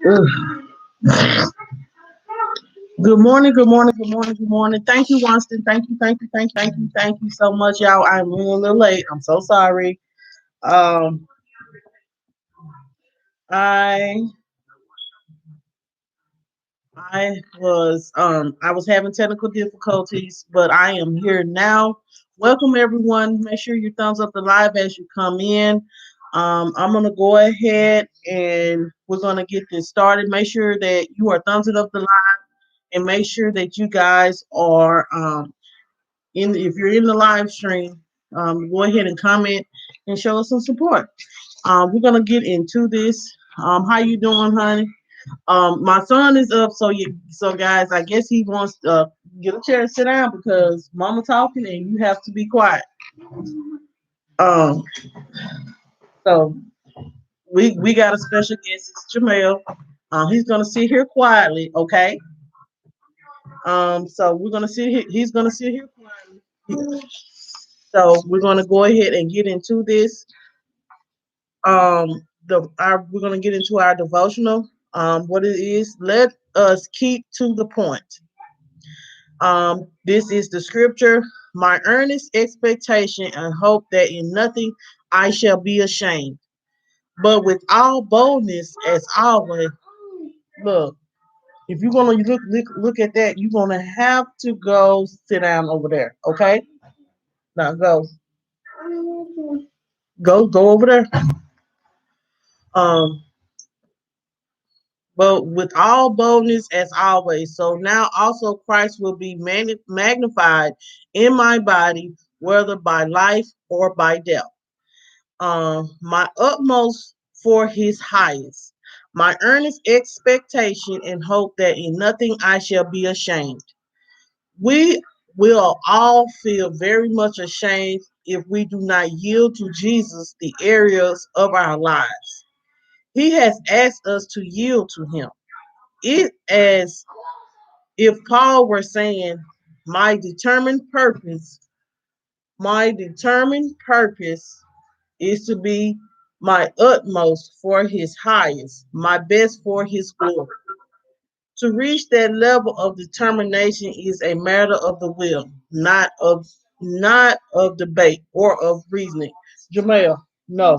Ugh. Good morning, good morning, good morning, good morning. Thank you, Winston. Thank you so much, y'all. I'm running a little late. I'm so sorry. Um, I I was having technical difficulties, but I am here now. Welcome everyone. Make sure you thumbs up the live as you come in. I'm gonna go ahead and we're gonna get this started. Make sure that you are thumbsing up the live and make sure that you guys are in if you're in the live stream, go ahead and comment and show us some support. We're gonna get into this. How you doing, honey? My son is up, so guys, I guess he wants to get a chair and sit down because mama talking and you have to be quiet. Um, so we got a special guest, it's Jamel. He's gonna sit here quietly, okay? So we're gonna sit here. He's gonna sit here quietly. So we're gonna go ahead and get into this. We're gonna get into our devotional. What it is, let us keep to the point. This is the scripture. My earnest expectation and hope that in nothing I shall be ashamed, but with all boldness as always. Look, if you're gonna look at that, you're gonna have to go sit down over there. Okay, now go over there. Um, but with all boldness as always. So now also Christ will be magnified in my body, whether by life or by death. My utmost for his highest, my earnest expectation and hope that in nothing I shall be ashamed. We will all feel very much ashamed if we do not yield to Jesus the areas of our lives. He has asked us to yield to him. It as if Paul were saying, my determined purpose, my determined purpose is to be my utmost for his highest, my best for his glory. To reach that level of determination is a matter of the will, not of debate or of reasoning. Jamel, no.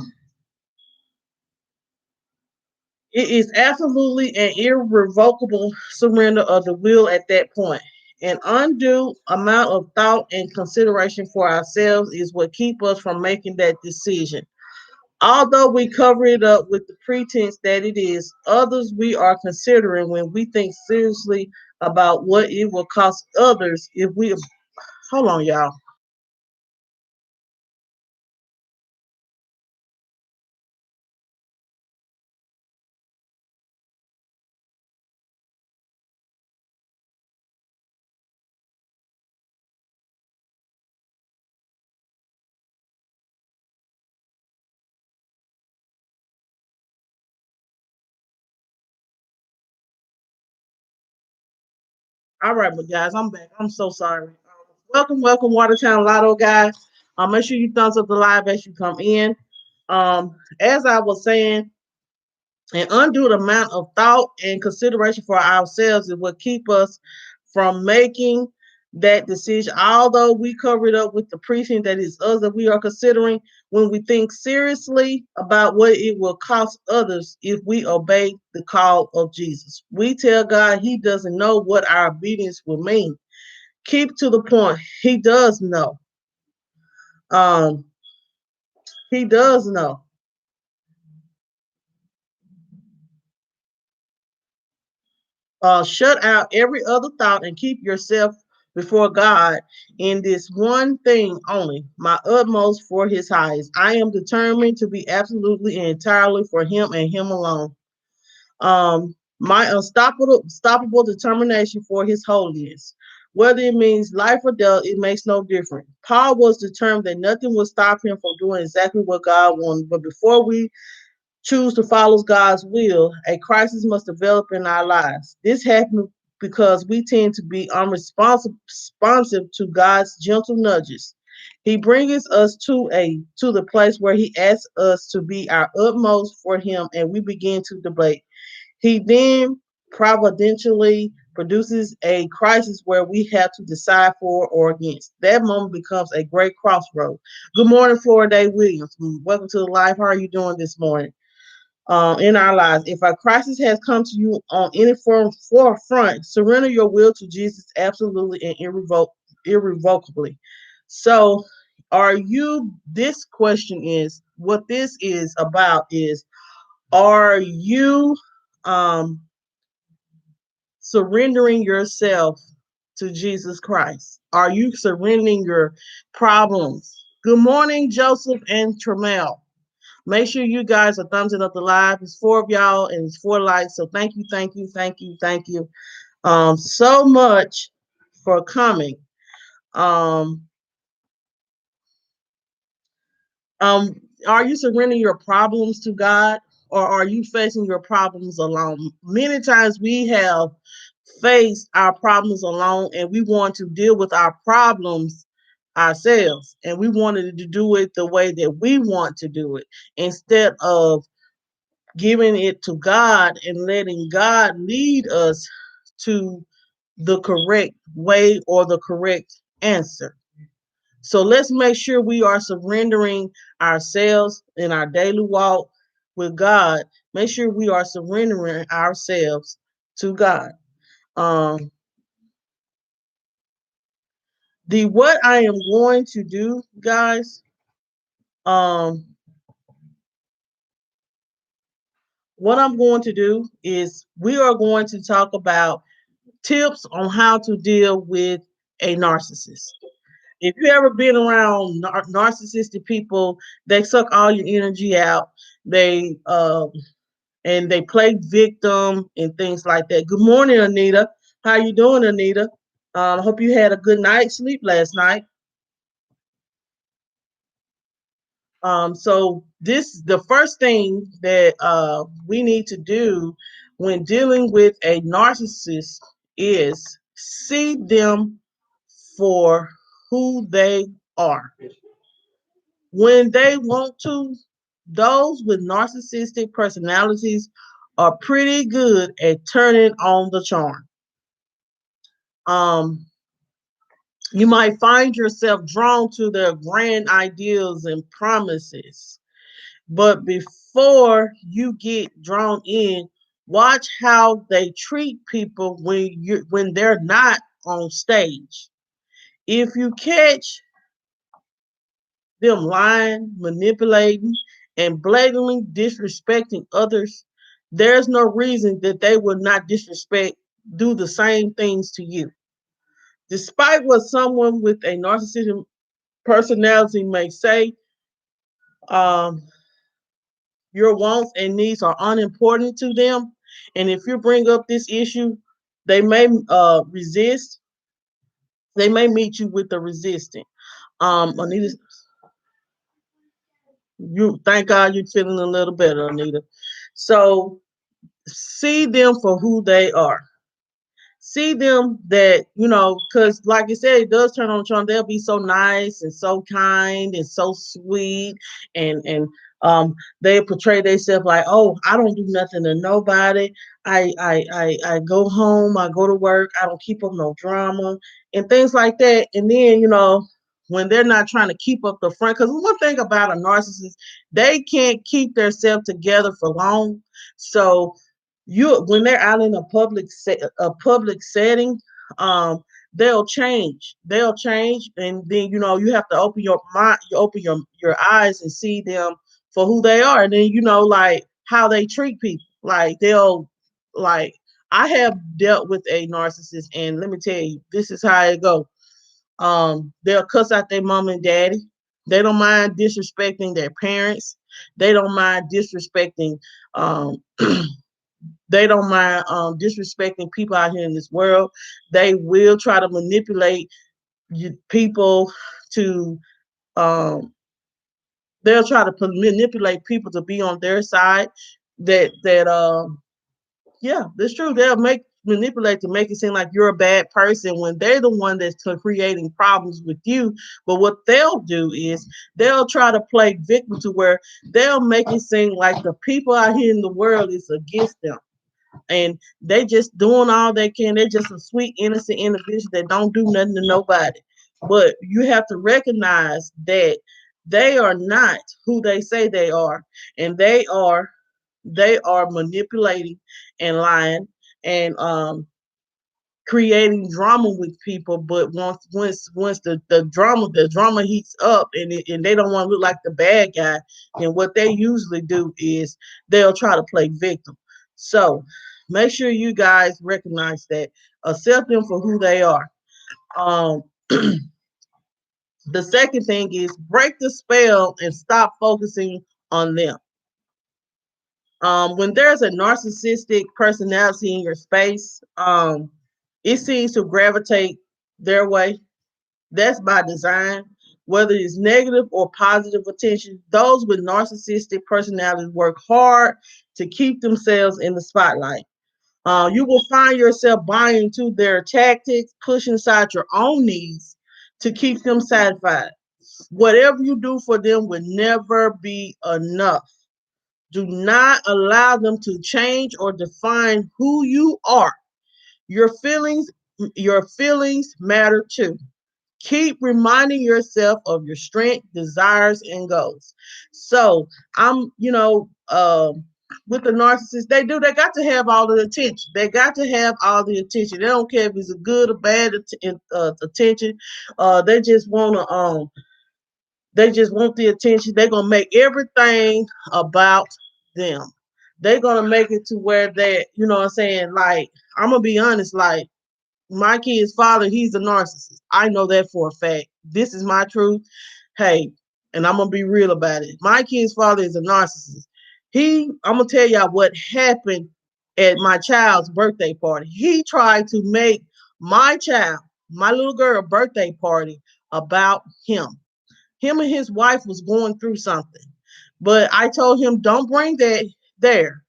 It is absolutely an irrevocable surrender of the will at that point. An undue amount of thought and consideration for ourselves is what keep us from making that decision. Although we cover it up with the pretense that it is others we are considering when we think seriously about what it will cost others if we hold on, y'all. All right, but guys, I'm back. I'm so sorry. Welcome, Watertown Lotto guys. Make sure you thumbs up the live as you come in. As I was saying, an undue amount of thought and consideration for ourselves is what keep us from making that decision. Although we cover it up with the preaching that is us that we are considering when we think seriously about what it will cost others if we obey the call of Jesus. We tell God he doesn't know what our obedience will mean. Keep to the point. He does know. Um, he does know. Shut out every other thought and keep yourself before God in this one thing only, my utmost for his highest. I am determined to be absolutely and entirely for him and him alone. My unstoppable determination for his holiness. Whether it means life or death, it makes no difference. Paul was determined that nothing would stop him from doing exactly what God wanted. But before we choose to follow God's will, a crisis must develop in our lives. This happens because we tend to be unresponsive responsive to God's gentle nudges. He brings us to the place where he asks us to be our utmost for him, and we begin to debate. He then providentially produces a crisis where we have to decide for or against. That moment becomes a great crossroad. Good morning, Florida Day Williams. Welcome to the live. How are you doing this morning? In our lives, if a crisis has come to you on any forefront, surrender your will to Jesus absolutely and irrevocably. So, are you? This question is what this is about is are you um, surrendering yourself to Jesus Christ? Are you surrendering your problems? Good morning, Joseph and Tremel. Make sure you guys are thumbsing up the live. It's four of y'all and it's four likes. So thank you, thank you, thank you, thank you so much for coming. Um, um, are you surrendering your problems to God or are you facing your problems alone? Many times we have faced our problems alone and we want to deal with our problems ourselves and we wanted to do it the way that we want to do it instead of giving it to God and letting God lead us to the correct way or the correct answer. So let's make sure we are surrendering ourselves in our daily walk with God. Make sure we are surrendering ourselves to God. Um, the what I am going to do, guys, um, what I'm going to do is we are going to talk about tips on how to deal with a narcissist. If you ever been around narcissistic people, they suck all your energy out. They and they play victim and things like that. Good morning, Anita. How you doing, Anita? I hope you had a good night's sleep last night. So this the first thing that we need to do when dealing with a narcissist is see them for who they are. When they want to, those with narcissistic personalities are pretty good at turning on the charm. Um, you might find yourself drawn to their grand ideals and promises. But before you get drawn in, watch how they treat people when they're not on stage. If you catch them lying, manipulating, and blatantly disrespecting others, there's no reason that they will not do the same things to you. Despite what someone with a narcissistic personality may say, um, your wants and needs are unimportant to them. And if you bring up this issue, they may resist. They may meet you with the resistance. Anita, you thank God you're feeling a little better, Anita. So see them for who they are. See them that because like I said, it does turn on the charm. They'll be so nice and so kind and so sweet, and they portray themselves like, oh, I don't do nothing to nobody. I go home, I go to work, I don't keep up no drama and things like that. And then when they're not trying to keep up the front, because one thing about a narcissist, they can't keep themselves together for long. So you when they're out in a public setting, um they'll change, and then you have to open your mind, you open your eyes and see them for who they are, and then like how they treat people, like they'll like I have dealt with a narcissist, and let me tell you, this is how it go. They'll cuss out their mom and daddy. They don't mind disrespecting their parents. They don't mind disrespecting um they don't mind disrespecting people out here in this world. They will try to manipulate people to. Um, they'll try to manipulate people to be on their side. Yeah, that's true. They'll manipulate to make it seem like you're a bad person when they're the one that's creating problems with you. But what they'll do is they'll try to play victim to where they'll make it seem like the people out here in the world is against them. And they just doing all they can. They're just a sweet, innocent individual that don't do nothing to nobody. But you have to recognize that they are not who they say they are, and they are manipulating and lying and creating drama with people. But once the drama heats up, and they don't want to look like the bad guy, then what they usually do is they'll try to play victim. So make sure you guys recognize that, accept them for who they are. um the second thing is break the spell and stop focusing on them. When there's a narcissistic personality in your space, it seems to gravitate their way. That's by design. Whether it's negative or positive attention, those with narcissistic personalities work hard to keep themselves in the spotlight. You will find yourself buying into their tactics, pushing aside your own needs to keep them satisfied. Whatever you do for them will never be enough. Do not allow them to change or define who you are. Your feelings, your feelings matter too. Keep reminding yourself of your strength, desires, and goals. So with the narcissist, they got to have all the attention. They got to have all the attention. They don't care if it's a good or bad attention. They just want the attention. They're gonna make everything about them. They're gonna make it to where they, you know what I'm saying? Like, I'm gonna be honest, like my kid's father, he's a narcissist. I know that for a fact. This is my truth. Hey, and I'm gonna be real about it. My kid's father is a narcissist. I'm gonna tell y'all what happened at my child's birthday party. He tried to make my child, my little girl, birthday party about him. Him and his wife was going through something, but I told him don't bring that there.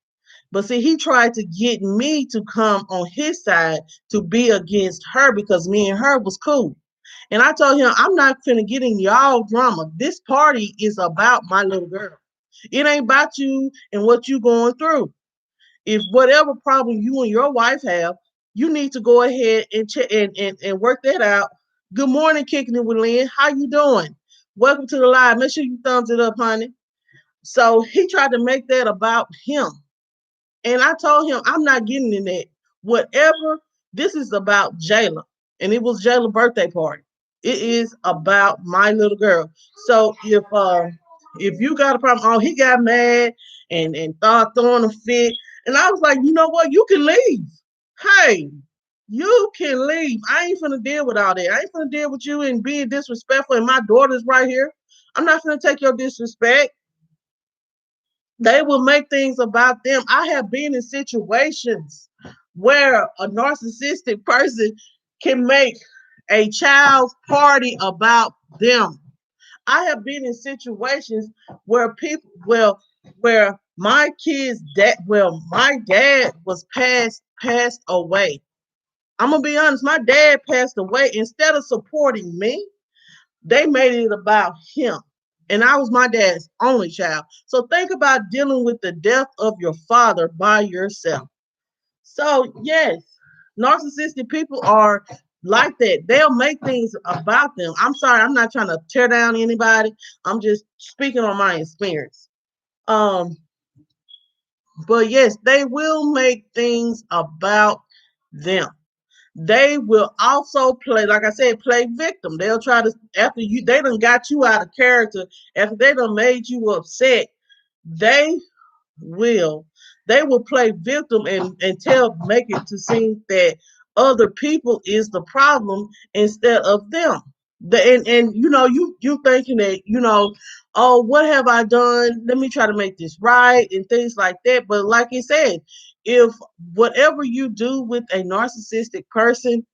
But see, he tried to get me to come on his side to be against her because me and her was cool. And I told him, I'm not finna get in y'all drama. This party is about my little girl. It ain't about you and what you going through. If whatever problem you and your wife have, you need to go ahead and and work that out. Good morning, kicking it with Lynn. How you doing? Welcome to the live. Make sure you thumbs it up, honey. So he tried to make that about him. And I told him, I'm not getting in that. Whatever, this is about Jayla. And it was Jayla's birthday party. It is about my little girl. So if you got a problem, oh, he got mad and thought throwing a fit. And I was like, you know what? You can leave. Hey, you can leave. I ain't finna deal with all that. I ain't finna deal with you and being disrespectful. And my daughter's right here. I'm not finna take your disrespect. They will make things about them. I have been in situations where a narcissistic person can make a child's party about them. I have been in situations where where my kids my dad was passed away. I'm gonna be honest, my dad passed away. Instead of supporting me, they made it about him. And I was my dad's only child. So think about dealing with the death of your father by yourself. So, yes, narcissistic people are like that. They'll make things about them. I'm sorry, I'm not trying to tear down anybody. I'm just speaking on my experience. Um, but yes, they will make things about them. They will also play, like I said, play victim. They'll try to, after they done got you out of character, after they done made you upset, they will, they will play victim make it to seem that other people is the problem instead of them. And you thinking that, oh, what have I done? Let me try to make this right and things like that. But like I said, if whatever you do with a narcissistic person,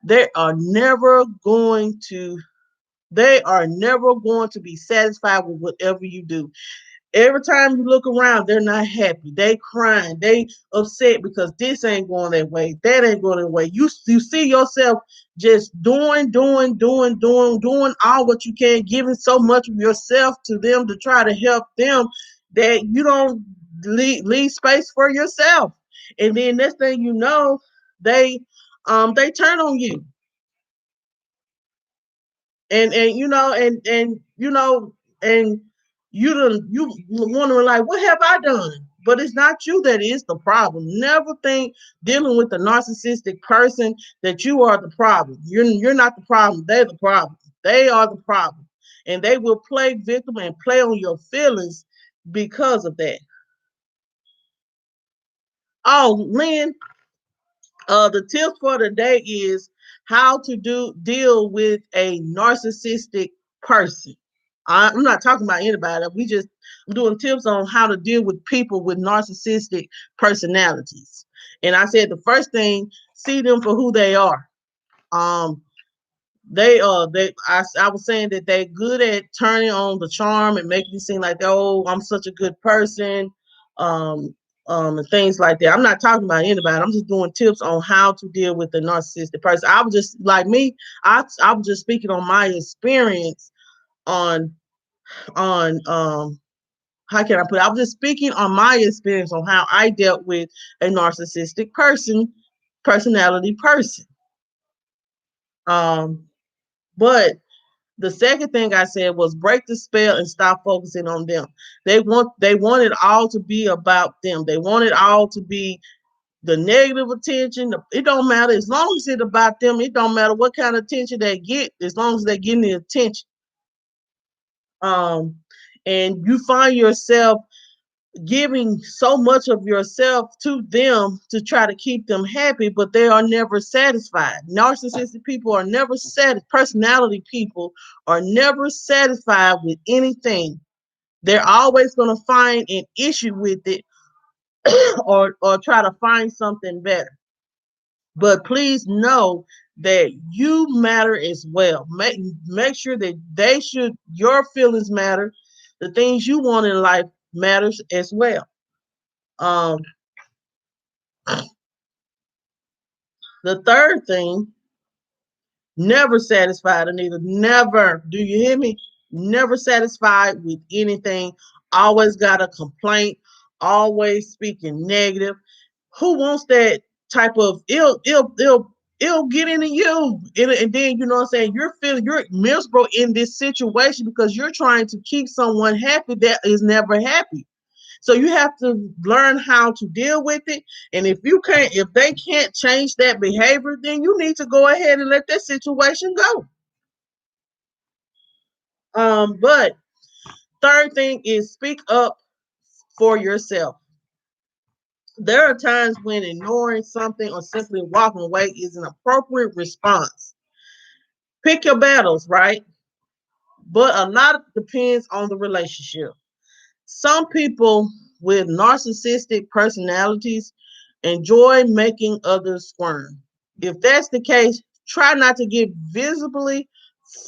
they are never going to they are never going to be satisfied with whatever you do. Every time you look around, they're not happy. They crying. They upset because this ain't going that way. That ain't going that way. You see yourself just doing all what you can, giving so much of yourself to them to try to help them that you don't leave space for yourself. And then next thing you know, they turn on you. And and you wondering like, what have I done? But it's not you that is the problem. Never think dealing with a narcissistic person that you are the problem. You're not the problem. They're the problem. They are the problem, and they will play victim and play on your feelings because of that. Oh, Lynn, the tip for today is how to deal with a narcissistic person. I'm not talking about anybody. I'm doing tips on how to deal with people with narcissistic personalities. And I said the first thing, see them for who they are. Um, I was saying that they're good at turning on the charm and making you seem like, oh, I'm such a good person, um and things like that. I'm not talking about anybody. I'm just doing tips on how to deal with the narcissistic person. I was just like me, I was just speaking on my experience on how can I put it? I was just speaking on my experience on how I dealt with a narcissistic personality person. um but the second thing I said was break the spell and stop focusing on them. They want it all to be about them. They want it all to be the negative attention. It don't matter as long as it's about them. It don't matter what kind of attention they get, as long as they're getting the attention. Um, and you find yourself giving so much of yourself to them to try to keep them happy, but they are never satisfied. Narcissistic people are never satisfied. Personality people are never satisfied with anything. They're always going to find an issue with it or try to find something better. But please know that you matter as well. Make sure that your feelings matter. The things you want in life matters as well. Um, the third thing, never satisfied, Anita. Never. Do you hear me? Never satisfied with anything. Always got a complaint. Always speaking negative. Who wants that type of it'll get into you. And then you know what I'm saying, you're miserable in this situation because you're trying to keep someone happy that is never happy. So you have to learn how to deal with it. And if they can't change that behavior, then you need to go ahead and let that situation go. But third thing is speak up for yourself. There are times when ignoring something or simply walking away is an appropriate response. Pick your battles, right? But a lot depends on the relationship. Some people with narcissistic personalities enjoy making others squirm. If that's the case, try not to get visibly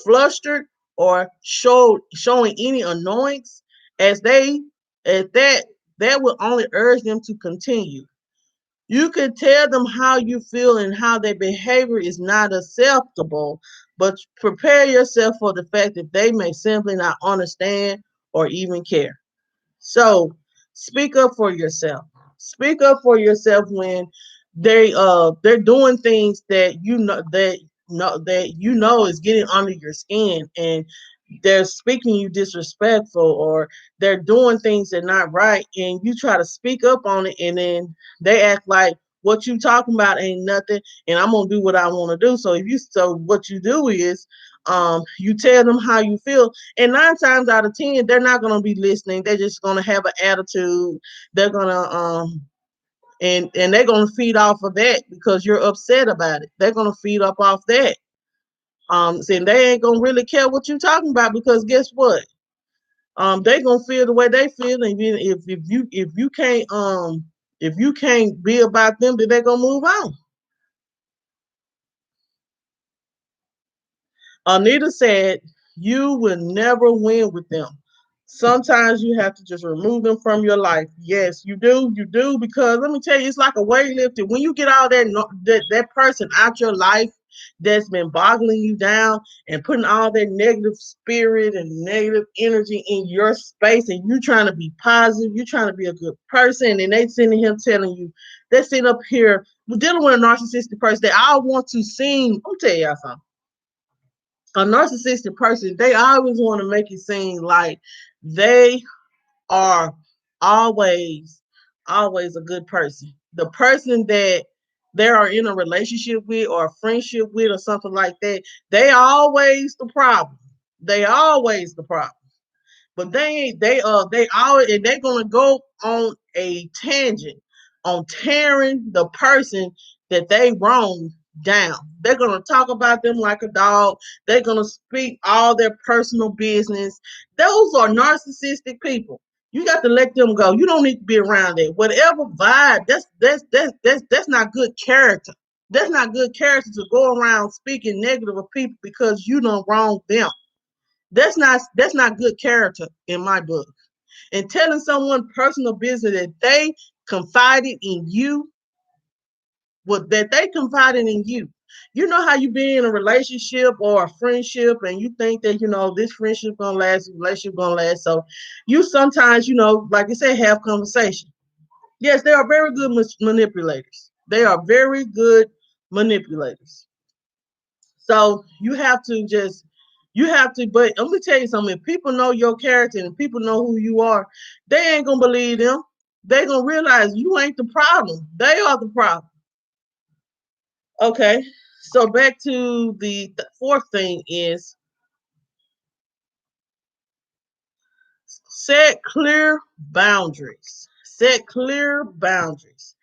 flustered or showing any annoyance, as they as that will only urge them to continue. You can tell them how you feel and how their behavior is not acceptable, but prepare yourself for the fact that they may simply not understand or even care. So speak up for yourself. Speak up for yourself when they're doing things that you know is getting under your skin, and they're speaking you disrespectful, or they're doing things that are not right, and you try to speak up on it, and then they act like what you talking about ain't nothing, and I'm gonna do what I want to do. So what you do is you tell them how you feel, and 9 times out of 10 they're not gonna be listening. They're just gonna have an attitude. They're gonna and they're gonna feed off of that because you're upset about it. They're gonna feed up off that. Saying they ain't gonna really care what you're talking about, because guess what? They gonna feel the way they feel, and then if you can't be about them, then they're gonna move on. Anita said, "You will never win with them. Sometimes you have to just remove them from your life." Yes, you do, because let me tell you, it's like a weightlifting. When you get all that person out your life, that's been boggling you down and putting all that negative spirit and negative energy in your space, and you trying to be positive, you trying to be a good person, and they sitting here telling you, they're sitting up here dealing with a narcissistic person. They all want to seem, I'm tell y'all something. A narcissistic person, they always want to make it seem like they are always, always a good person. The person that they are in a relationship with or a friendship with or something like that, they always the problem. They always the problem. But they always, and they're gonna go on a tangent on tearing the person that they wronged down. They're gonna talk about them like a dog. They're gonna speak all their personal business. Those are narcissistic people. You got to let them go. You don't need to be around it. Whatever vibe, that's not good character. That's not good character to go around speaking negative of people because you don't wrong them. That's not good character in my book. And telling someone personal business that they confided in you, what that they confided in you. You know how you be in a relationship or a friendship and you think that this friendship gonna last, this relationship gonna last. So you sometimes, like you say, have conversation. Yes, they are very good manipulators. They are very good manipulators. So you have to, but I'm gonna tell you something. If people know your character and people know who you are, they ain't gonna believe them. They gonna realize you ain't the problem. They are the problem. Okay. So back to the fourth thing is set clear boundaries. Set clear boundaries.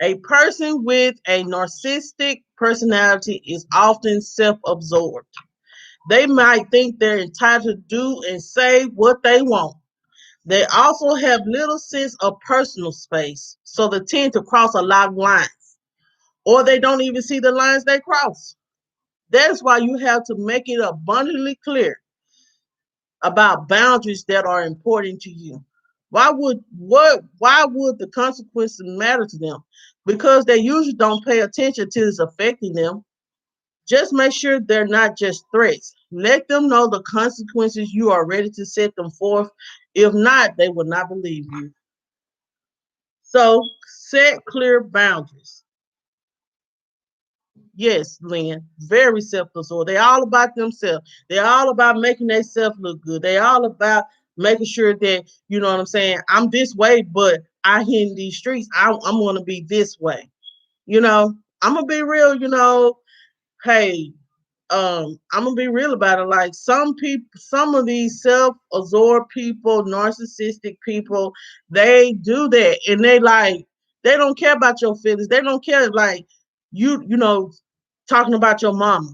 A person with a narcissistic personality is often self-absorbed. They might think they're entitled to do and say what they want. They also have little sense of personal space, so they tend to cross a lot of lines, or they don't even see the lines they cross. That's why you have to make it abundantly clear about boundaries that are important to you. Why would the consequences matter to them? Because they usually don't pay attention to it's affecting them. Just make sure they're not just threats. Let them know the consequences you are ready to set them forth. If not, they will not believe you. So set clear boundaries. Yes, Lynn, very self-absorbed. They're all about themselves. They're all about making themselves look good. They're all about making sure that, you know what I'm saying, I'm this way, but I here in these streets, I'm going to be this way. I'm going to be real, hey, I'm gonna be real about it. Like some people, some of these self-absorbed people, narcissistic people, they do that, and they don't care about your feelings. They don't care like talking about your mama.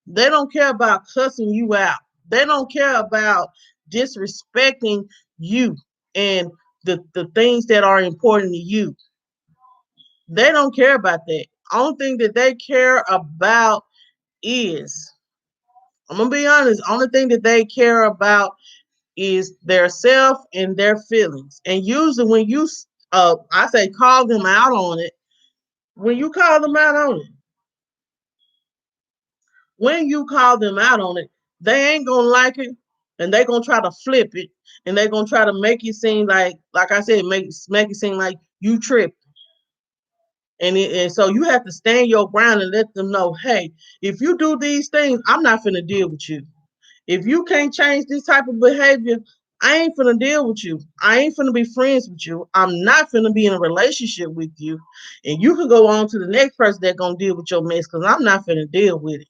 They don't care about cussing you out. They don't care about disrespecting you and the things that are important to you. They don't care about that. Only thing that they care about is, I'm gonna be honest, only thing that they care about is their self and their feelings. And usually when you I say call them out on it, when you call them out on it, when you call them out on it, they ain't gonna like it, and they gonna try to flip it, and they gonna try to make it seem like I said, make it seem like you tripped. And so you have to stand your ground and let them know, hey, if you do these things, I'm not finna deal with you. If you can't change this type of behavior, I ain't finna deal with you. I ain't finna be friends with you. I'm not finna be in a relationship with you. And you can go on to the next person that's gonna deal with your mess because I'm not finna deal with it.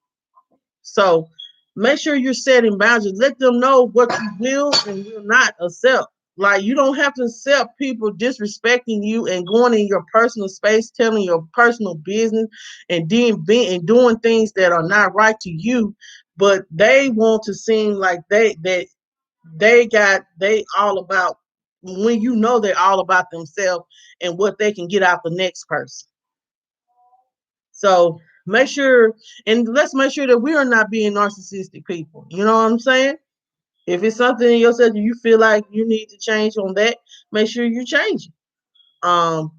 So make sure you're setting boundaries. Let them know what you will and will not accept. Like you don't have to accept people disrespecting you and going in your personal space, telling your personal business, and doing things that are not right to you. But they want to seem like they all about, when they're all about themselves and what they can get out the next person. So make sure, and let's make sure that we are not being narcissistic people. You know what I'm saying? If it's something in yourself that you feel like you need to change on that, make sure you change it.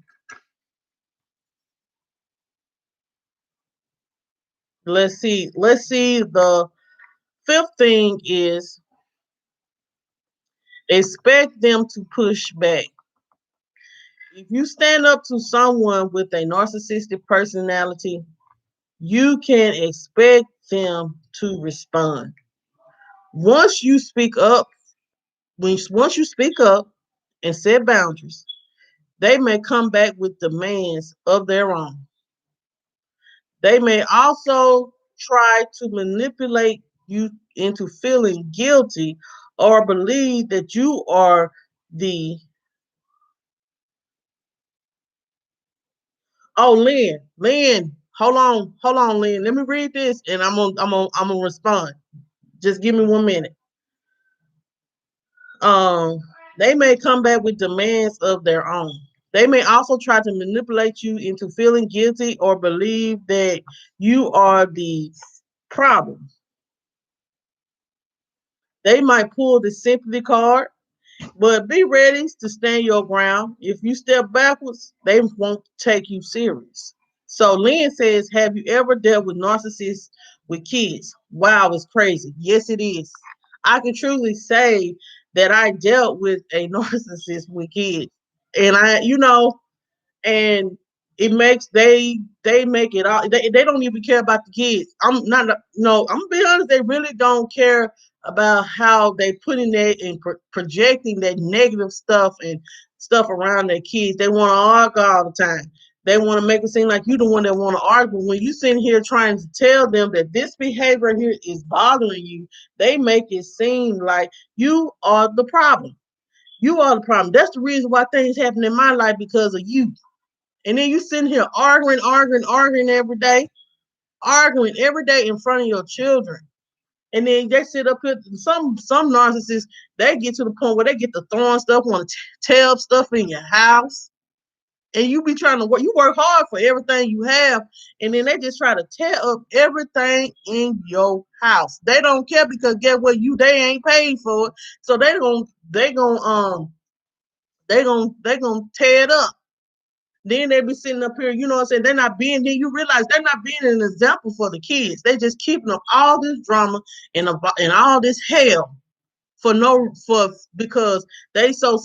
Let's see. Let's see. The fifth thing is expect them to push back. If you stand up to someone with a narcissistic personality, you can expect them to respond. Once you speak up, once you speak up and set boundaries, they may come back with demands of their own. They may also try to manipulate you into feeling guilty or believe that you are the oh Lynn, hold on, Lynn. Let me read this and I'm gonna respond. Just give me 1 minute. Um, they may come back with demands of their own. They may also try to manipulate you into feeling guilty or believe that you are the problem. They might pull the sympathy card, but be ready to stand your ground. If you step backwards, they won't take you serious. So Lynn says, have you ever dealt with narcissists with kids? Wow, it's crazy. Yes, it is. I can truly say that I dealt with a narcissist with kids. And and it makes they make it all they don't even care about the kids. I'm not no I'm gonna be honest, they really don't care about how they putting that and projecting that negative stuff and stuff around their kids. They want to argue all the time. They want to make it seem like you the one that want to argue. When you sitting here trying to tell them that this behavior here is bothering you, they make it seem like you are the problem. You are the problem. That's the reason why things happen in my life because of you. And then you sitting here arguing arguing every day in front of your children. And then they sit up here. Some narcissists, they get to the point where they get to throwing stuff, want to tear up stuff in your house, and you be trying to work. You work hard for everything you have, and then they just try to tear up everything in your house. They don't care because get what they ain't paid for it, so they gonna tear it up. Then they be sitting up here, you know what I'm saying? They're not being, then you realize they're not being an example for the kids. They just keeping up all this drama and all this hell for because they so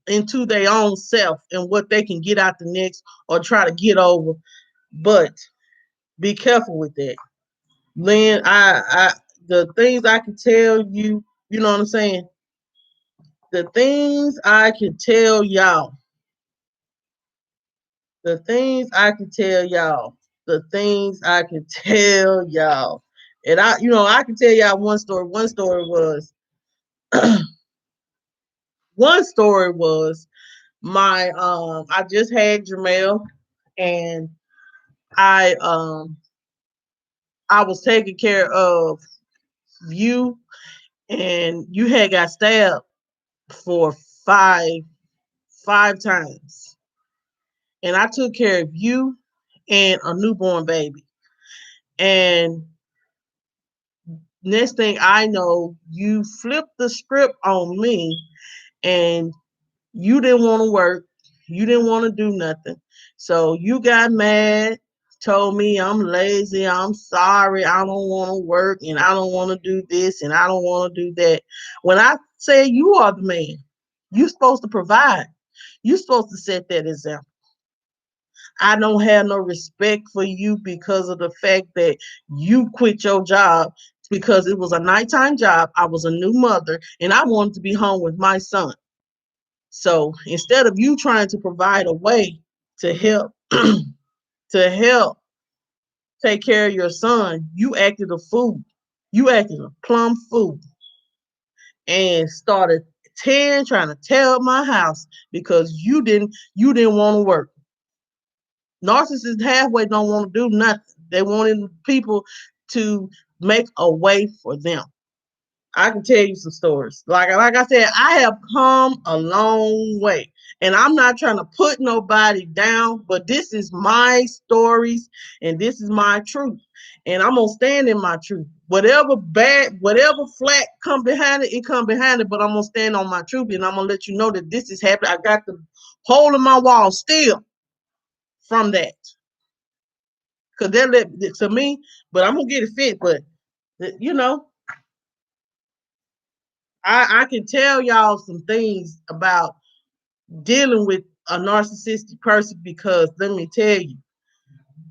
into their own self and what they can get out the next or try to get over. But be careful with that. Lynn, I the things I can tell you, you know what I'm saying? The things I can tell y'all the things I can tell y'all, the things I can tell y'all. And I can tell y'all one story. One story was my I just had Jamel and I um I was taking care of you and you had got stabbed for five times. And I took care of you and a newborn baby. And next thing I know, you flipped the script on me and you didn't want to work. You didn't want to do nothing. So you got mad, told me I'm lazy, I'm sorry, I don't want to work, and I don't want to do this, and I don't want to do that. When I say you are the man, you're supposed to provide. You're supposed to set that example. I don't have no respect for you because of the fact that you quit your job because it was a nighttime job. I was a new mother and I wanted to be home with my son. So instead of you trying to provide a way to help to help take care of your son, you acted a fool. You acted a plumb fool and started trying to tear up my house because you didn't want to work. Narcissists halfway don't want to do nothing. They wanted people to make a way for them. I can tell you some stories. Like I said, I have come a long way. And I'm not trying to put nobody down, but this is my stories and this is my truth. And I'm gonna stand in my truth. Whatever flat come behind it, it come behind it, but I'm gonna stand on my truth and I'm gonna let you know that this is happening. I got the hole in my wall still from that. because they're to me, but I'm gonna get it fit. But you know, I can tell y'all some things about dealing with a narcissistic person because let me tell you,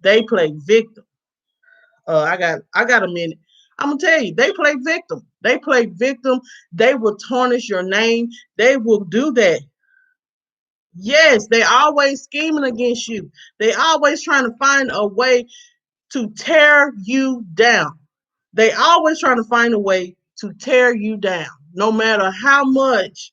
they play victim. I got a minute. I'm gonna tell you, they play victim. They play victim. They will tarnish your name. They will do that. Yes, they always scheming against you. They always trying to find a way to tear you down. They always trying to find a way to tear you down, no matter how much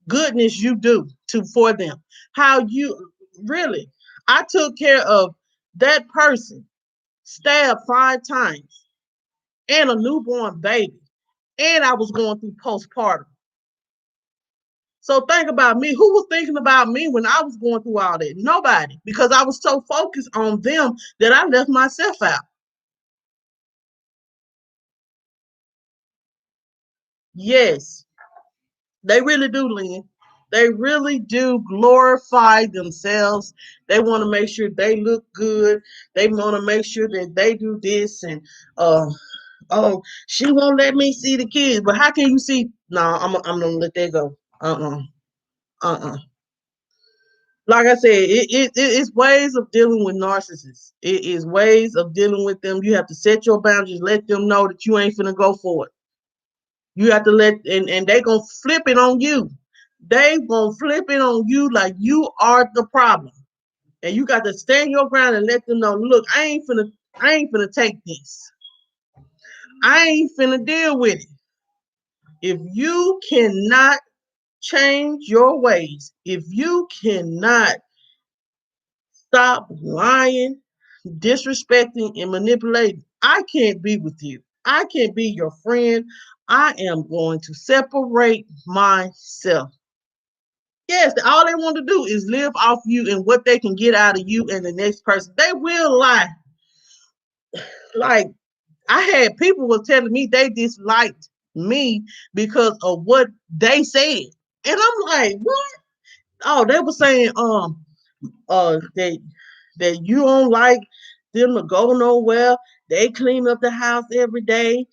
goodness you do to for them. How you really, I took care of that person, stabbed 5 times, and a newborn baby, and I was going through postpartum. So think about me. Who was thinking about me when I was going through all that? Nobody, because I was so focused on them that I left myself out. Yes, they really do, Lynn. They really do glorify themselves. They want to make sure they look good. They want to make sure that they do this and uh oh, she won't let me see the kids. But how can you see? No, I'm gonna let that go. Uh. Like I said, it's ways of dealing with narcissists. It is ways of dealing with them. You have to set your boundaries, let them know that you ain't finna go for it. You have to and they gonna flip it on you. They gonna flip it on you like you are the problem. And you got to stand your ground and let them know, look, I ain't finna take this. I ain't finna deal with it. If you cannot change your ways, if you cannot stop lying, disrespecting, and manipulating, I can't be with you. I can't be your friend. I am going to separate myself. Yes, all they want to do is live off you and what they can get out of you and the next person. They will lie. Like I had people was telling me they disliked me because of what they said. And I'm like, what? Oh, they were saying that you don't like them to go nowhere. They clean up the house every day.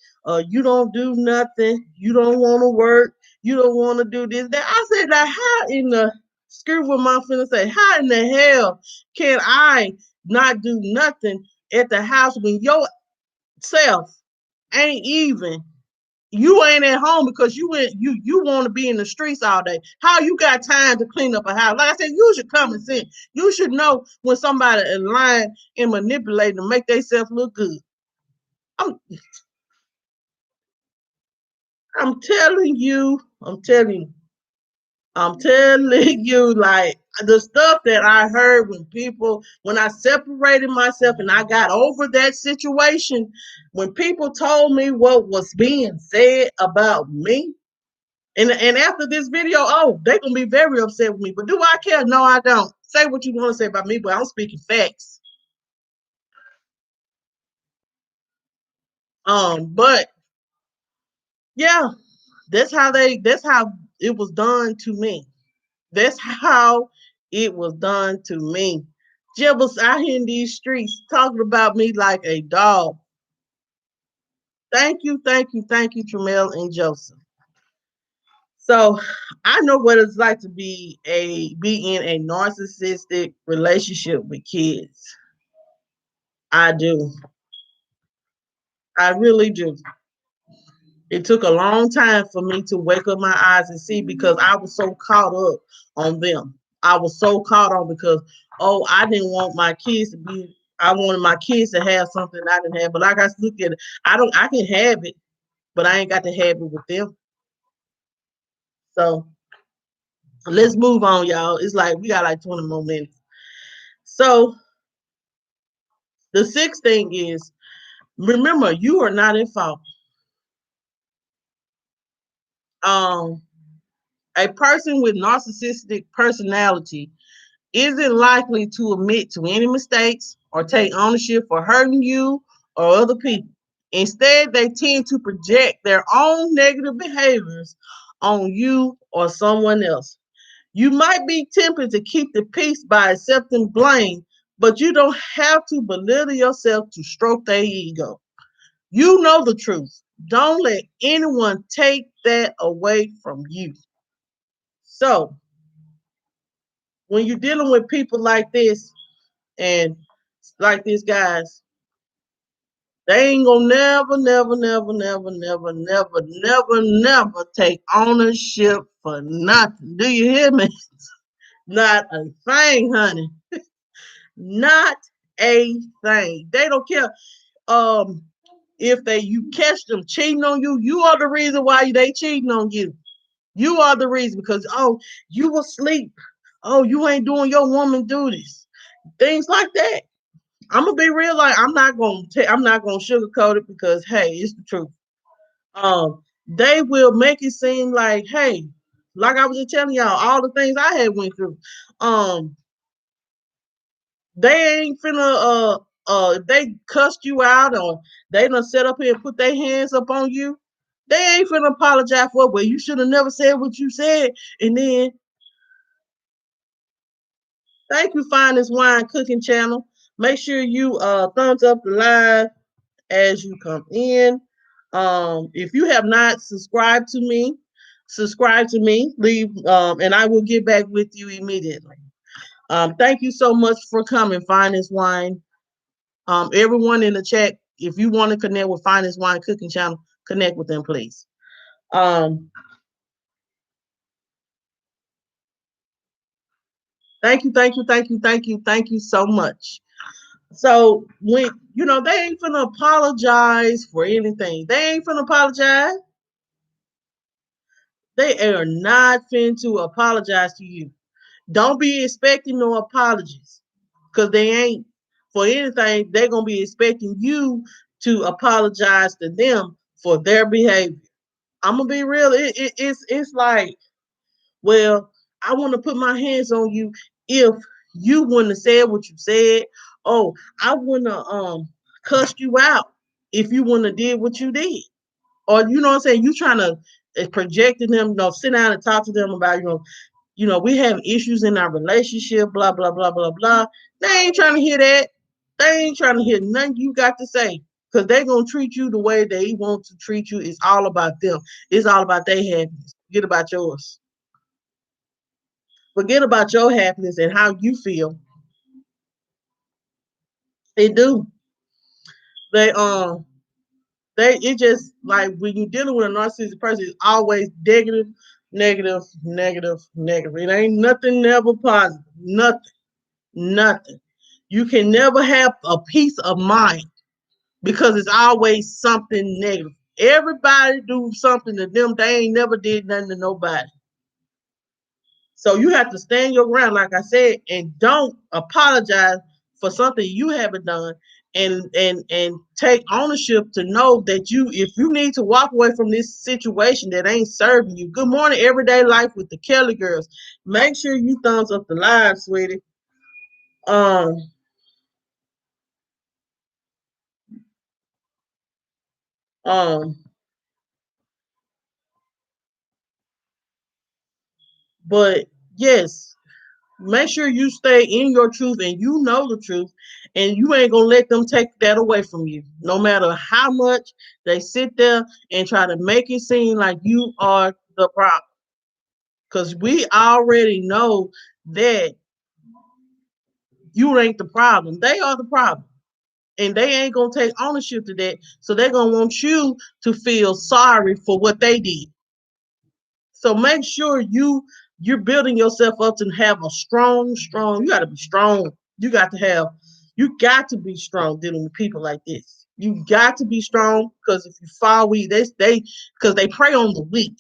You don't do nothing. You don't want to work. You don't want to do this. That I said, like, how in the screw with my finna say, how in the hell can I not do nothing at the house when yourself ain't even you ain't at home because you want to be in the streets all day. How you got time to clean up a house? Like I said, use your common sense. You should know when somebody is lying and manipulating to make themselves look good. I'm I'm telling you, I'm telling you, like the stuff that I heard when I separated myself and I got over that situation, when people told me what was being said about me. And after this video, oh, they're gonna be very upset with me. But do I care? No, I don't. Say what you want to say about me, but I'm speaking facts. But yeah, that's how it was done to me. That's how it was done to me. Jib was out here in these streets talking about me like a dog. Thank you, Tramel and Joseph. So I know what it's like to be in a narcissistic relationship with kids. I do. I really do. It took a long time for me to wake up my eyes and see because I was so caught up on them. I was so caught on because I didn't want my kids to be. I wanted my kids to have something I didn't have. But like I look at it, I can have it, but I ain't got to have it with them. So let's move on, y'all. It's like we got like 20 more minutes. So the sixth thing is remember you are not in fault. Um, a person with narcissistic personality isn't likely to admit to any mistakes or take ownership for hurting you or other people. Instead, they tend to project their own negative behaviors on you or someone else. You might be tempted to keep the peace by accepting blame, But you don't have to belittle yourself to stroke their ego. You know the truth. Don't let anyone take that away from you. So when you're dealing with people like this and like these guys, they ain't gonna never take ownership for nothing. Do you hear me? Not a thing, honey. Not a thing. They don't care. Um, if you catch them cheating on you, you are the reason why they cheating on you. You are the reason because you will sleep. Oh, you ain't doing your woman duties. Things like that. I'm gonna be real. Like I'm not gonna sugarcoat it because hey, it's the truth. They will make it seem like hey, like I was just telling y'all, all the things I had went through. Um, they ain't finna if they cussed you out or they done set up here and put their hands up on you, they ain't finna apologize for it. Well, you should have never said what you said. And then thank you, Finest Wine Cooking Channel. Make sure you thumbs up the live as you come in. If you have not subscribed to me, subscribe to me. Leave and I will get back with you immediately. Thank you so much for coming, Finest Wine. Everyone in the chat, if you want to connect with Finest Wine Cooking Channel, connect with them, please. Um, thank you so much. So when they ain't finna apologize for anything. They ain't finna apologize. They are not finna to apologize to you. Don't be expecting no apologies because they ain't for anything. They're gonna be expecting you to apologize to them for their behavior. I'm gonna be real. It's like, well, I want to put my hands on you if you wouldn't have said what you said. Oh, I wouldn't have cussed you out if you wouldn't have did what you did. Or you know what I'm saying? You trying to projecting them, sit down and talk to them about, we have issues in our relationship, blah, blah, blah, blah, blah. They ain't trying to hear that. They ain't trying to hear nothing you got to say. Because they're going to treat you the way they want to treat you. It's all about them. It's all about their happiness. Forget about yours. Forget about your happiness and how you feel. They do. They it just like when you're dealing with a narcissistic person, it's always negative, negative, negative, negative. It ain't nothing never positive. Nothing. Nothing. You can never have a peace of mind because it's always something negative. Everybody do something to them. They ain't never did nothing to nobody. So you have to stand your ground, like I said, and don't apologize for something you haven't done, and take ownership to know that if you need to walk away from this situation that ain't serving you. Good morning, everyday life with the Kelly girls. Make sure you thumbs up the live, sweetie. Um, um, but yes, make sure you stay in your truth and you know the truth, and you ain't gonna let them take that away from you, no matter how much they sit there and try to make it seem like you are the problem. Because we already know that you ain't the problem. They are the problem. And they ain't gonna take ownership to that. So they're gonna want you to feel sorry for what they did. So make sure you're building yourself up to have a strong. You got to be strong. You got to be strong dealing with people like this. You got to be strong because if you fall weak, because they prey on the weak.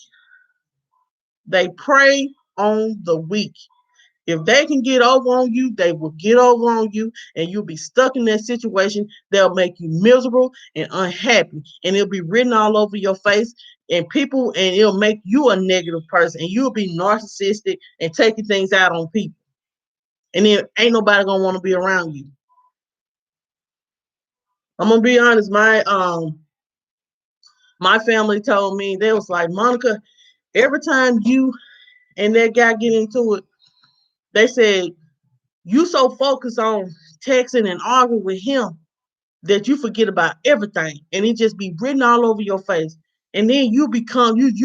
They prey on the weak. If they can get over on you, they will get over on you, and you'll be stuck in that situation. They'll make you miserable and unhappy, and it'll be written all over your face. And it'll make you a negative person, and you'll be narcissistic and taking things out on people. And then ain't nobody gonna want to be around you. I'm gonna be honest. My family told me they was like, Monica, every time you and that guy get into it, they said you so focused on texting and arguing with him that you forget about everything and it just be written all over your face. And then you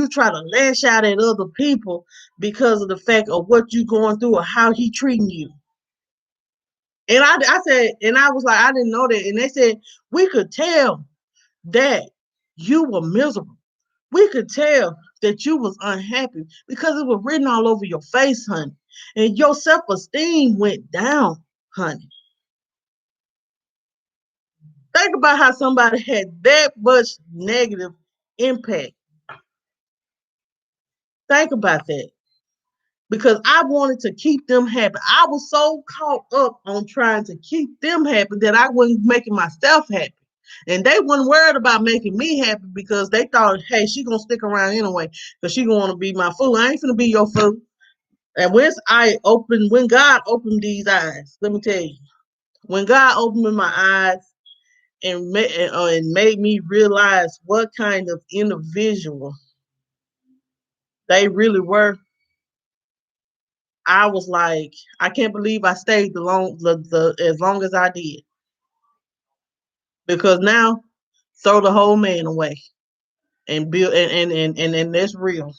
try to lash out at other people because of the fact of what you going through or how he treating you. And I said, and I was like, I didn't know that. And they said, we could tell that you were miserable. We could tell that you was unhappy because it was written all over your face, honey. And your self-esteem went down, honey. Think about how somebody had that much negative impact. Think about that. Because I wanted to keep them happy. I was so caught up on trying to keep them happy that I wasn't making myself happy. And they weren't worried about making me happy because they thought, hey, she gonna stick around anyway because she gonna want to be my fool. I ain't gonna be your fool. And when God opened these eyes, let me tell you, when God opened my eyes and made me realize what kind of individual they really were, I was like, I can't believe I stayed as long as I did. Because now throw the whole man away and build and that's real.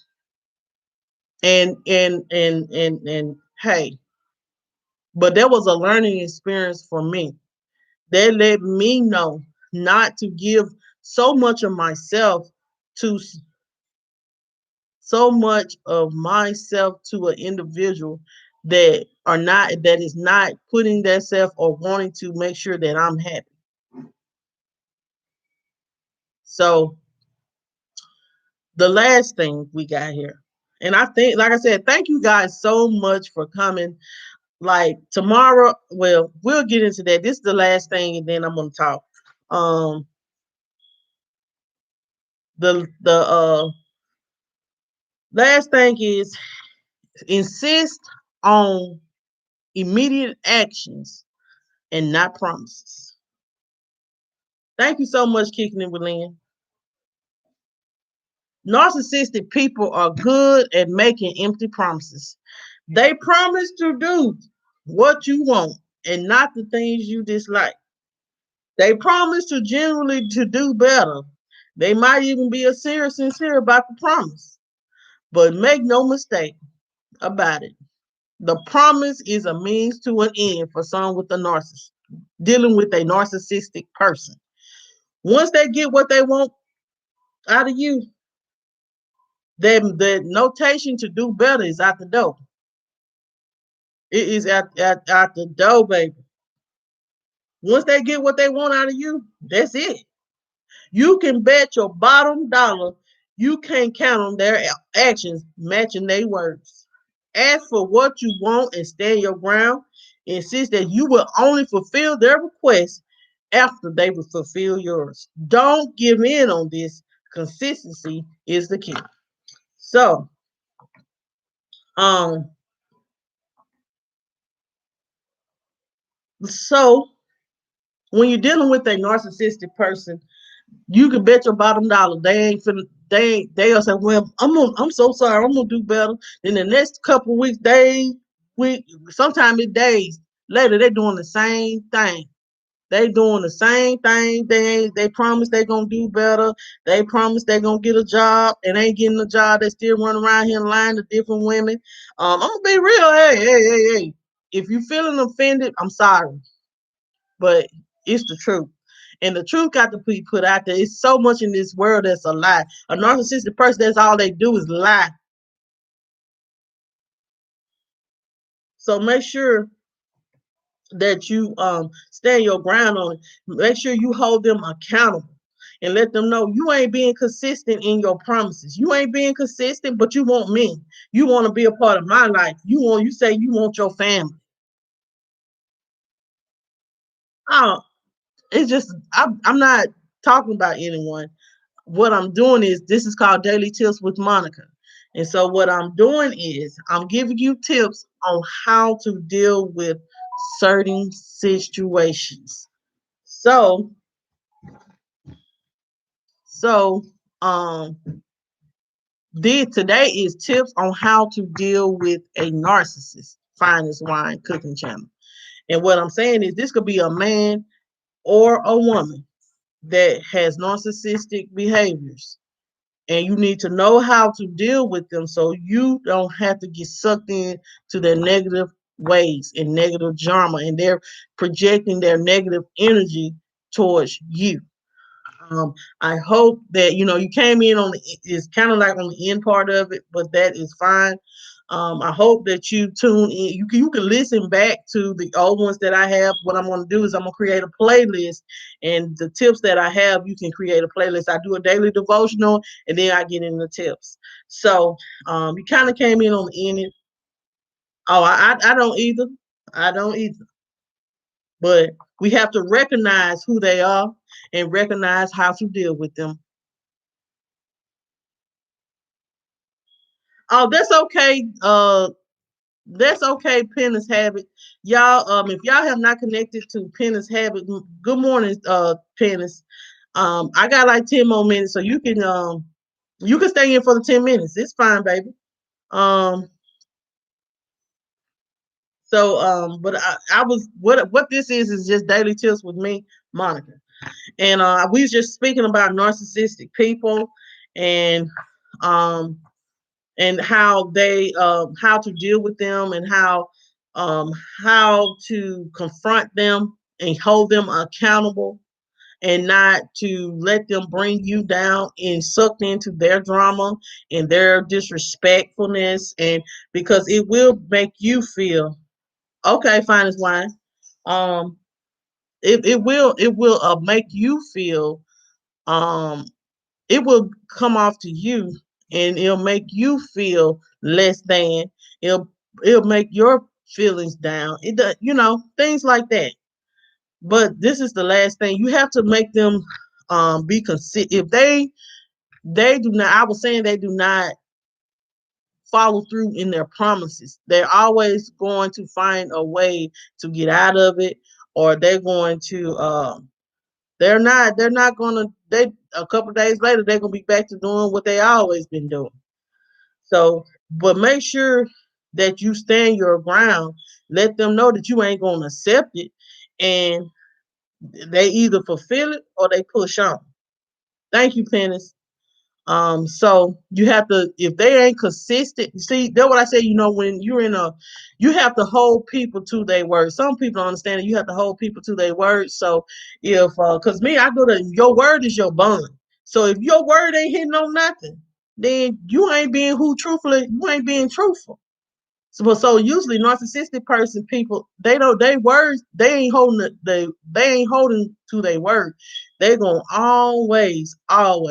And hey, but that was a learning experience for me. That let me know not to give so much of myself to so much of myself to an individual that is not putting their self or wanting to make sure that I'm happy. So the last thing we got here, and I think, like I said, thank you guys so much for coming. Like tomorrow, well, we'll get into that. This is the last thing, and then I'm gonna talk. Um, the last thing is insist on immediate actions and not promises. Thank you so much, Kicking It with Lynn. Narcissistic people are good at making empty promises. They promise to do what you want and not the things you dislike. They promise to generally to do better. They might even be sincere about the promise. But make no mistake about it. The promise is a means to an end for someone with a narcissist, dealing with a narcissistic person. Once they get what they want out of you, then the notation to do better is out the door. It is at the door, baby. Once they get what they want out of you, that's it. You can bet your bottom dollar you can't count on their actions matching their words. Ask for what you want and stand your ground. Insist that you will only fulfill their requests after they will fulfill yours. Don't give in on this. Consistency is the key. So, um, so when you're dealing with a narcissistic person, you can bet your bottom dollar they ain't finna they'll say, well, I'm so sorry, I'm gonna do better. In the next couple of weeks, sometimes it's days later, they're doing the same thing. They doing the same thing. They promise they gonna do better. They promise they gonna get a job and ain't getting a job. They still running around here lying to different women. I'm gonna be real. Hey. If you feeling offended, I'm sorry, but it's the truth. And the truth got to be put out there. It's so much in this world that's a lie. A narcissistic person, that's all they do is lie. So make sure that you stand your ground on it. Make sure you hold them accountable and let them know you ain't being consistent in your promises. You ain't being consistent, but you want me. You want to be a part of my life. You say you want your family. Oh, it's just I'm not talking about anyone. What I'm doing is this is called Daily Tips with Monica. And so what I'm doing is I'm giving you tips on how to deal with certain situations. So so um today is tips on how to deal with a narcissist. Finest Wine Cooking Channel. And what I'm saying is this could be a man or a woman that has narcissistic behaviors. And you need to know how to deal with them so you don't have to get sucked in to their negative ways and negative drama, and they're projecting their negative energy towards you. Um, I hope that you came in on it's kind of like on the end part of it, but that is fine. I hope that you tune in. You can listen back to the old ones that I have. What I'm going to do is I'm going to create a playlist, and the tips that I have, you can create a playlist. I do a daily devotional, and then I get in the tips. So you kind of came in on the end. Oh, I don't either. I don't either. But we have to recognize who they are and recognize how to deal with them. Oh, that's okay. That's okay. Penance Habit, y'all. If y'all have not connected to Penance Habit, good morning, Penance. I got like 10 more minutes, so you can stay in for the 10 minutes. It's fine, baby. Um, but I was what this is just daily tips with me, Monica, and we was just speaking about narcissistic people, and um and how to deal with them, and um, how to confront them and hold them accountable, and not to let them bring you down and sucked into their drama and their disrespectfulness, and because it will make you feel okay. Fine as wine. Um, it will make you feel um it will come off to you, and it'll make you feel less than. It'll make your feelings down. It does, things like that. But this is the last thing. You have to make them be consistent. If they do not, I was saying, they do not follow through in their promises. They're always going to find a way to get out of it, or they're going to they're not gonna they a couple of days later they're gonna be back to doing what they always been doing. So, but make sure that you stand your ground. Let them know that you ain't gonna accept it, and they either fulfill it or they push on. Thank you, Pennis. So you have to, if they ain't consistent, you see, that's what I say, when you're you have to hold people to their word. Some people don't understand that you have to hold people to their word. So cause me, I go to, your word is your bond. So if your word ain't hitting on nothing, then you ain't being you ain't being truthful. So usually narcissistic person people, they don't, they words, they ain't holding they ain't holding to their word. They gonna always fall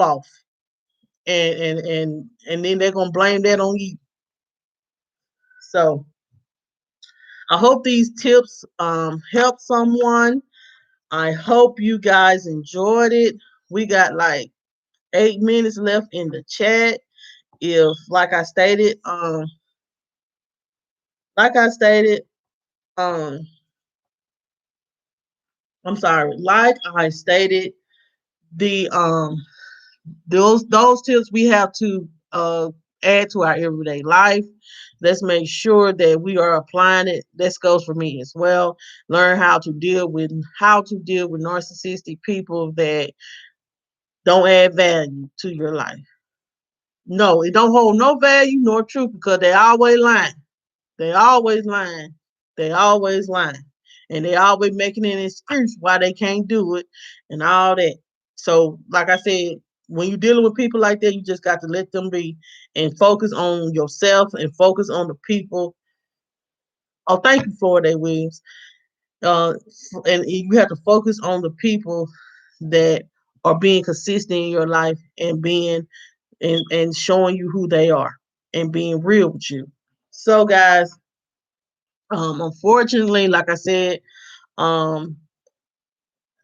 off, and then they're gonna blame that on you. So I hope these tips help someone. I hope you guys enjoyed it. We got like 8 minutes left in the chat. If like I stated, um I'm sorry. Like I stated, the those tips we have to add to our everyday life. Let's make sure that we are applying it. This goes for me as well. Learn how to deal with narcissistic people that don't add value to your life. No, it don't hold no value nor truth, because they always lying. They always lying. They always lying. And they always making an excuse why they can't do it and all that. So, like I said, when you're dealing with people like that, you just got to let them be and focus on yourself and focus on the people. Oh, thank you, Florida Williams. Uh, and you have to focus on the people that are being consistent in your life and being and showing you who they are and being real with you. So, guys, unfortunately, like I said, um,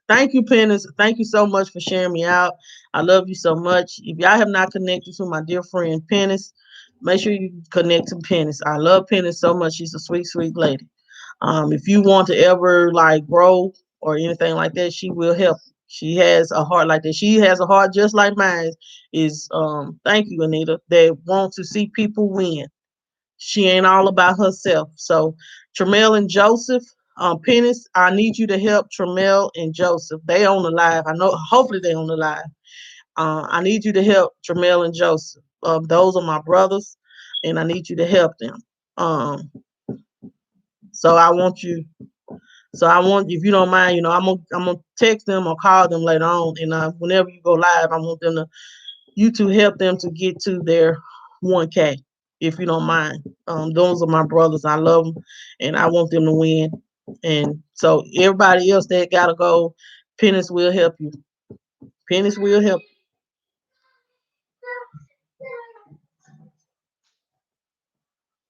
thank you, Pennis. Thank you so much for sharing me out. I love you so much. If y'all have not connected to my dear friend Pennis, make sure you connect to Pennis. I love Pennis so much. She's a sweet, sweet lady. If you want to ever like grow or anything like that, she will help. She has a heart like that. She has a heart just like mine. Is thank you, Anita. That wants to see people win. She ain't all about herself. So Tramel and Joseph, Pennis, I need you to help Tramel and Joseph. They on the live. I know. Hopefully they on the live. I need you to help Tramel and Joseph. Those are my brothers, and I need you to help them. Um, so I want you. So I want, if you don't mind, I'm gonna text them or call them later on, and whenever you go live, I want them to you to help them to get to their 1K, if you don't mind. Those are my brothers. I love them, and I want them to win. And so everybody else that gotta go, Pennis will help you. Pennis will help.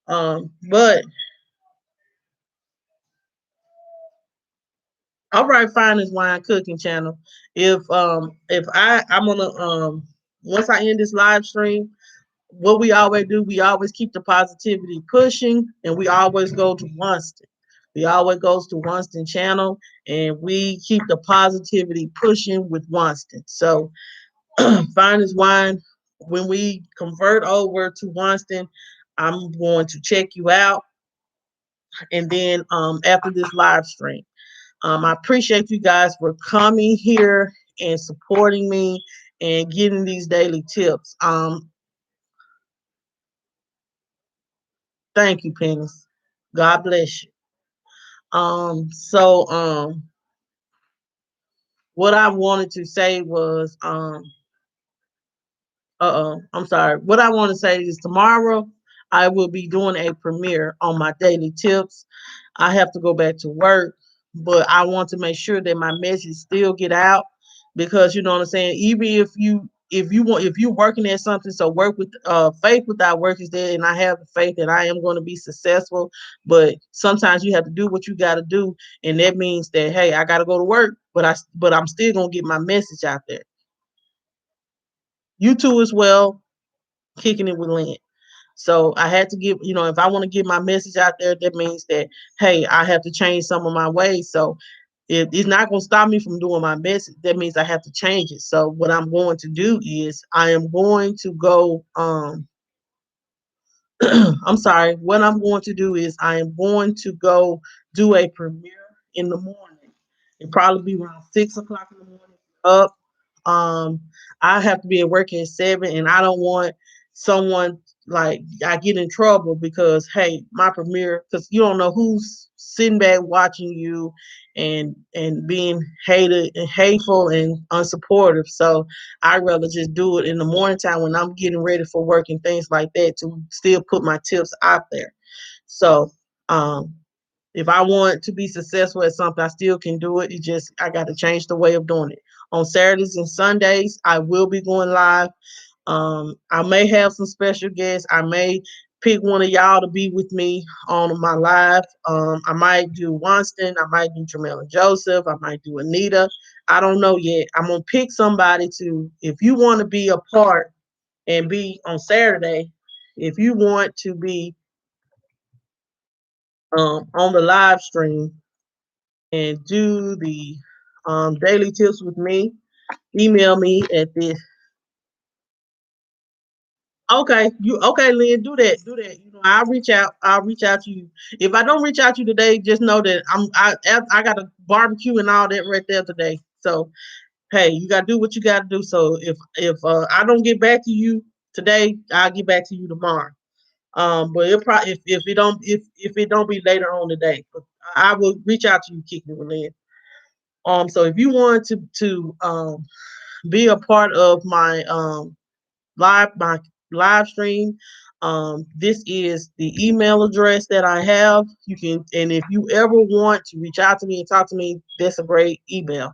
But all right, find this wine cooking channel. If I'm gonna once I end this live stream, what we always do, we always keep the positivity pushing, and we always go to Winston. We always goes to Winston channel, and we keep the positivity pushing with Winston. So find this wine. When we convert over to Winston, I'm going to check you out, and then after this live stream. I appreciate you guys for coming here and supporting me and getting these daily tips. Thank you, Pennies. God bless you. So what I wanted to say was I'm sorry. What I want to say is tomorrow I will be doing a premiere on my daily tips. I have to go back to work, but I want to make sure that my message still get out, because you know what I'm saying. Even if you're working at something, so work with faith without work is dead, and I have the faith that I am going to be successful. But sometimes you have to do what you got to do, and that means that hey, I got to go to work, but I'm still gonna get my message out there. You too as well, kicking it with Lynn. So I had to give, if I want to get my message out there, that means that, hey, I have to change some of my ways. So it's not going to stop me from doing my message. That means I have to change it. So what I'm going to do is I am going to go, I'm sorry. What I'm going to do is I am going to go do a premiere in the morning. It'll probably be around 6 o'clock in the morning. Up. Um, I have to be at work at 7, and I don't want someone like I get in trouble because hey, my premiere, because you don't know who's sitting back watching you and being hated and hateful and unsupportive. So I'd rather just do it in the morning time when I'm getting ready for work and things like that to still put my tips out there. So um if I want to be successful at something, I still can do it. It just I got to change the way of doing it. On Saturdays and Sundays, I will be going live. I may have some special guests. I may pick one of y'all to be with me on my live. I might do Winston. I might do Jamel and Joseph. I might do Anita. I don't know yet. I'm gonna pick somebody to. If you want to be a part and be on Saturday, if you want to be on the live stream and do the daily tips with me, email me at this. Okay, Lynn, do that, do that. I'll reach out. I'll reach out to you. If I don't reach out to you today, just know that I got a barbecue and all that right there today. So hey, you gotta do what you gotta do. So if I don't get back to you today, I'll get back to you tomorrow. But it probably if it don't be later on today, but I will reach out to you, kicking it, Lynn. So if you want to be a part of my live stream, this is the email address that I have. You can, and if you ever want to reach out to me and talk to me, that's a great email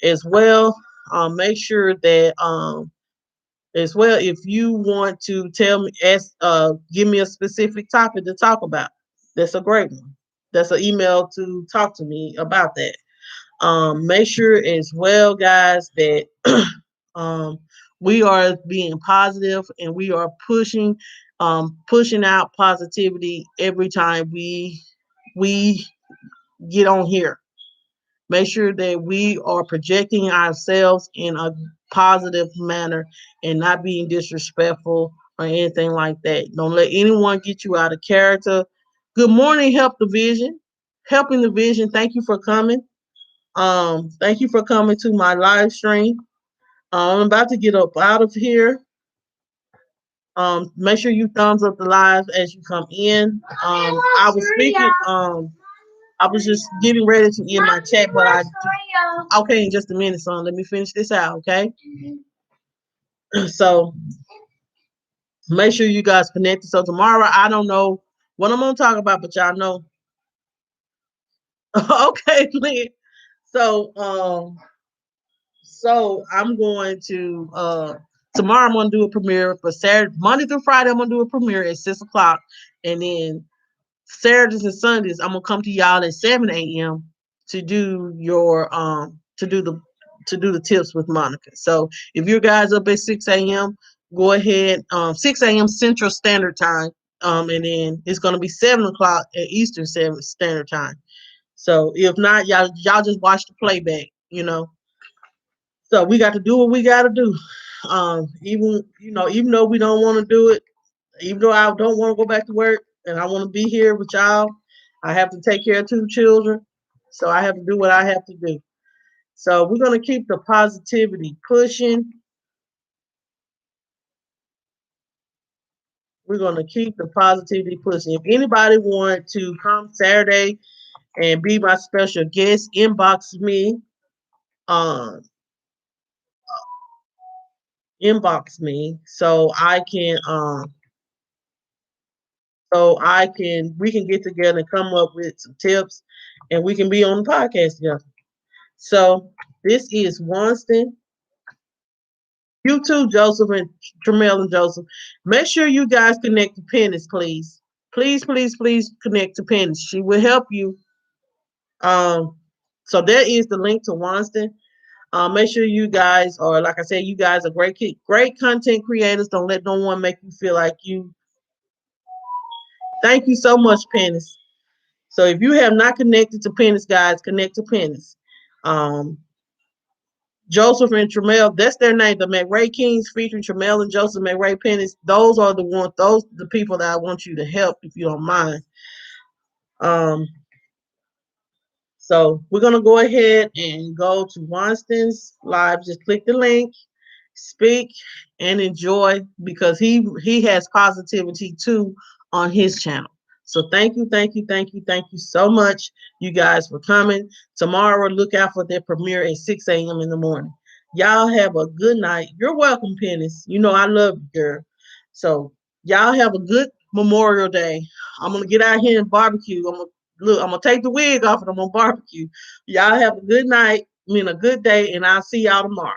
as well. Make sure that as well, if you want to tell me, give me a specific topic to talk about, that's a great one. That's an email to talk to me about that. Make sure as well, guys, that um, we are being positive and we are pushing out positivity every time we get on here. Make sure that we are projecting ourselves in a positive manner and not being disrespectful or anything like that. Don't let anyone get you out of character. Good morning, Help the Vision. Helping the Vision. Thank you for coming. Thank you for coming to my live stream. I'm about to get up out of here. Make sure you thumbs up the live as you come in. I was speaking. I was just getting ready to end my chat, but okay in just a minute, son. Let me finish this out, okay? So make sure you guys connected. So tomorrow, I don't know what I'm gonna talk about, but y'all know. Okay, Lynn. So I'm going to tomorrow I'm gonna do a premiere for Saturday, Monday through Friday. I'm gonna do a premiere at 6 o'clock, and then Saturdays and Sundays I'm gonna come to y'all at 7 a.m. to do your to do the tips with Monica. So if you guys up at 6 a.m., go ahead 6 a.m. Central Standard Time, and then it's gonna be 7 o'clock at Eastern Standard Time. So if not, y'all just watch the playback. So we got to do what we got to do. Even though we don't want to do it, even though I don't want to go back to work and I want to be here with y'all, I have to take care of 2 children. So I have to do what I have to do. So we're gonna keep the positivity pushing. We're gonna keep the positivity pushing. If anybody want to come Saturday and be my special guest, inbox me. Um, inbox me so I can we can get together and come up with some tips and we can be on the podcast together. So this is Winston. You too, Joseph and Tramel and Joseph. Make sure you guys connect to Pennis, please. Please, please, please connect to Pennis. She will help you. Um, so there is the link to Winston. Make sure you guys are, like I said, you guys are great content creators. Don't let no one make you feel like you. Thank you so much, Pennis. So if you have not connected to Pennis, guys, connect to Pennis. Um, Joseph and Tramel, that's their name. The McRae Kings featuring Tramel and Joseph McRae Pennis. Those are the people that I want you to help if you don't mind. Um, so we're gonna go ahead and go to Winston's live. Just click the link, speak, and enjoy because he has positivity too on his channel. So thank you, thank you, thank you, thank you so much, you guys, for coming. Tomorrow, look out for their premiere at 6 a.m. in the morning. Y'all have a good night. You're welcome, Pennis. You know I love you, girl. So y'all have a good Memorial Day. I'm gonna get out here and barbecue. I'm gonna take the wig off and I'm gonna barbecue. Y'all have a good night. I mean a good day, and I'll see y'all tomorrow.